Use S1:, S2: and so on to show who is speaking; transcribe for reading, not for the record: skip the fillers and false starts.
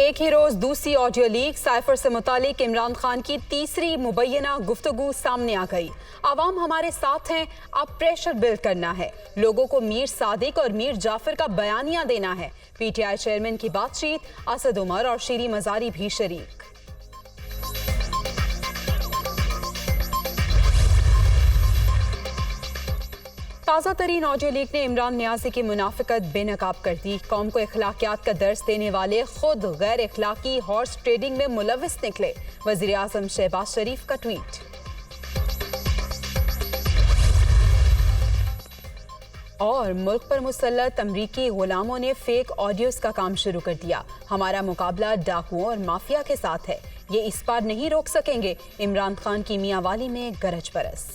S1: एक ही रोज दूसरी audio leak cipher से मुतालिक इमरान खान की तीसरी मुबैना गुफ्तगू सामने आ गई। आवाम हमारे साथ हैं, अब प्रेशर बिल्ड करना है, लोगों को मीर सादिक और मीर जाफर का बयानिया देना है। पीटीआई चेयरमैन की बातचीत, असद उमर और शीरी मजारी भी शरीक। ताज़ा तरीन ऑडियो लीक ने इमरान नियाज़ी की मुनाफिकत बेनकाब कर दी। कौम को इखलाकियात का दर्स देने वाले खुद गैर इखलाकी हॉर्स ट्रेडिंग में मुलविस निकले। वज़ीर आज़म शहबाज शरीफ का ट्वीट। और मुल्क पर मुसल्लत अमरीकी गुलामों ने फेक ऑडियोज का काम शुरू कर दिया। हमारा मुकाबला डाकुओं और माफिया के साथ है, ये इस बार नहीं रोक सकेंगे। इमरान खान की मियां वाली में गरज बरस।